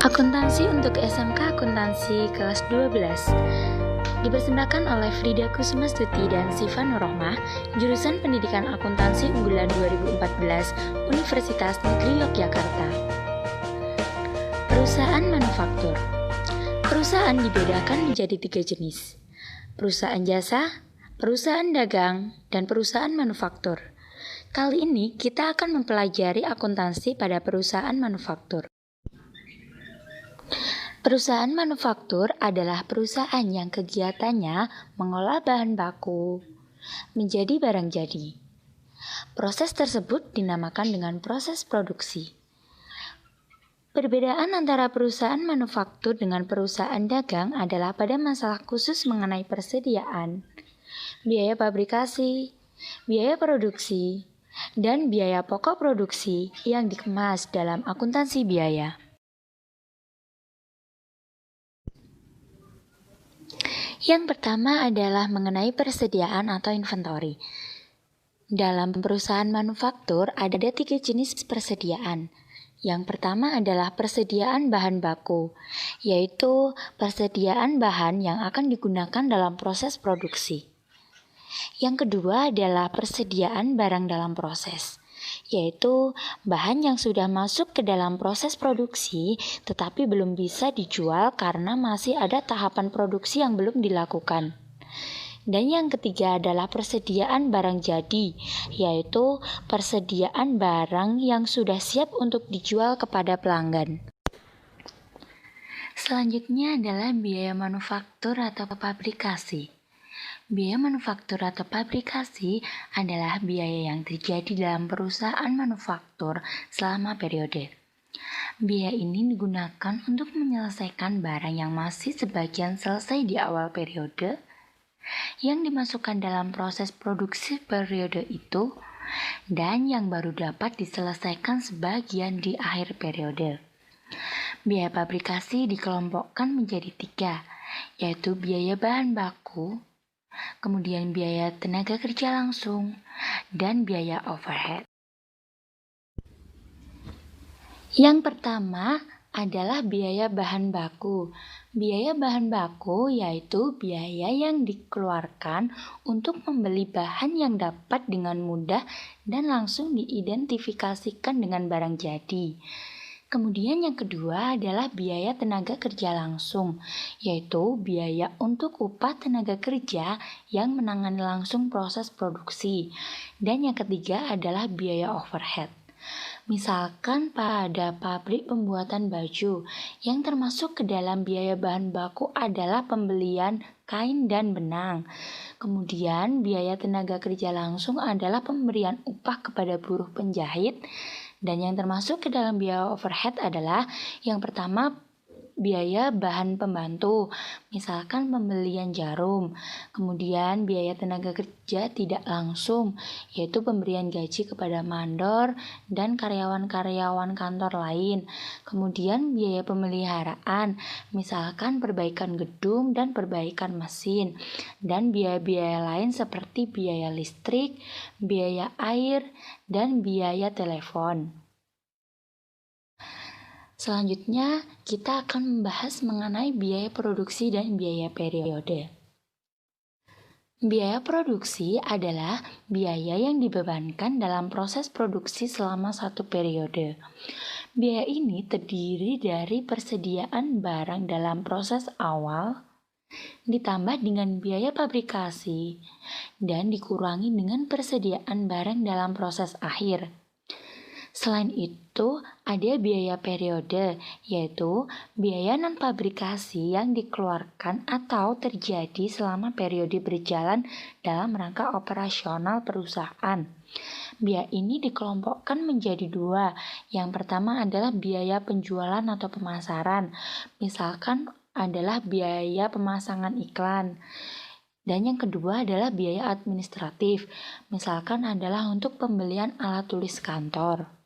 Akuntansi untuk SMK Akuntansi kelas 12 dipersembahkan oleh Frida Kusumastuti dan Siva Nurrohmah, jurusan Pendidikan Akuntansi unggulan 2014 Universitas Negeri Yogyakarta. Perusahaan manufaktur. Perusahaan dibedakan menjadi 3 jenis: perusahaan jasa, perusahaan dagang, dan perusahaan manufaktur. Kali ini kita akan mempelajari akuntansi pada perusahaan manufaktur. Perusahaan manufaktur adalah perusahaan yang kegiatannya mengolah bahan baku menjadi barang jadi. Proses tersebut dinamakan dengan proses produksi. Perbedaan antara perusahaan manufaktur dengan perusahaan dagang adalah pada masalah khusus mengenai persediaan, biaya pabrikasi, biaya produksi, dan biaya pokok produksi yang dikemas dalam akuntansi biaya. Yang pertama adalah mengenai persediaan atau inventory. Dalam perusahaan manufaktur ada 3 jenis persediaan. Yang pertama adalah persediaan bahan baku, yaitu persediaan bahan yang akan digunakan dalam proses produksi. Yang kedua adalah persediaan barang dalam proses, yaitu bahan yang sudah masuk ke dalam proses produksi tetapi belum bisa dijual karena masih ada tahapan produksi yang belum dilakukan. Dan yang ketiga adalah persediaan barang jadi, yaitu persediaan barang yang sudah siap untuk dijual kepada pelanggan. Selanjutnya adalah biaya manufaktur atau pabrikasi. Biaya manufaktur atau pabrikasi adalah biaya yang terjadi dalam perusahaan manufaktur selama periode. Biaya ini digunakan untuk menyelesaikan barang yang masih sebagian selesai di awal periode, yang dimasukkan dalam proses produksi periode itu, dan yang baru dapat diselesaikan sebagian di akhir periode. Biaya pabrikasi dikelompokkan menjadi 3, yaitu biaya bahan baku, kemudian biaya tenaga kerja langsung, dan biaya overhead. Yang pertama adalah biaya bahan baku. Biaya bahan baku yaitu biaya yang dikeluarkan untuk membeli bahan yang dapat dengan mudah dan langsung diidentifikasikan dengan barang jadi. Kemudian yang kedua adalah biaya tenaga kerja langsung, yaitu biaya untuk upah tenaga kerja yang menangani langsung proses produksi. Dan yang ketiga adalah biaya overhead. Misalkan pada pabrik pembuatan baju, yang termasuk ke dalam biaya bahan baku adalah pembelian kain dan benang. Kemudian biaya tenaga kerja langsung adalah pemberian upah kepada buruh penjahit. Dan yang termasuk ke dalam biaya overhead adalah yang pertama biaya bahan pembantu, misalkan pembelian jarum. Kemudian biaya tenaga kerja tidak langsung, yaitu pemberian gaji kepada mandor dan karyawan-karyawan kantor lain. Kemudian biaya pemeliharaan, misalkan perbaikan gedung dan perbaikan mesin. Dan biaya-biaya lain seperti biaya listrik, biaya air, dan biaya telepon. Selanjutnya, kita akan membahas mengenai biaya produksi dan biaya periode. Biaya produksi adalah biaya yang dibebankan dalam proses produksi selama satu periode. Biaya ini terdiri dari persediaan barang dalam proses awal, ditambah dengan biaya pabrikasi, dan dikurangi dengan persediaan barang dalam proses akhir. Selain itu, ada biaya periode, yaitu biaya non-pabrikasi yang dikeluarkan atau terjadi selama periode berjalan dalam rangka operasional perusahaan. Biaya ini dikelompokkan menjadi 2. Yang pertama adalah biaya penjualan atau pemasaran, misalkan adalah biaya pemasangan iklan. Dan yang kedua adalah biaya administratif, misalkan adalah untuk pembelian alat tulis kantor.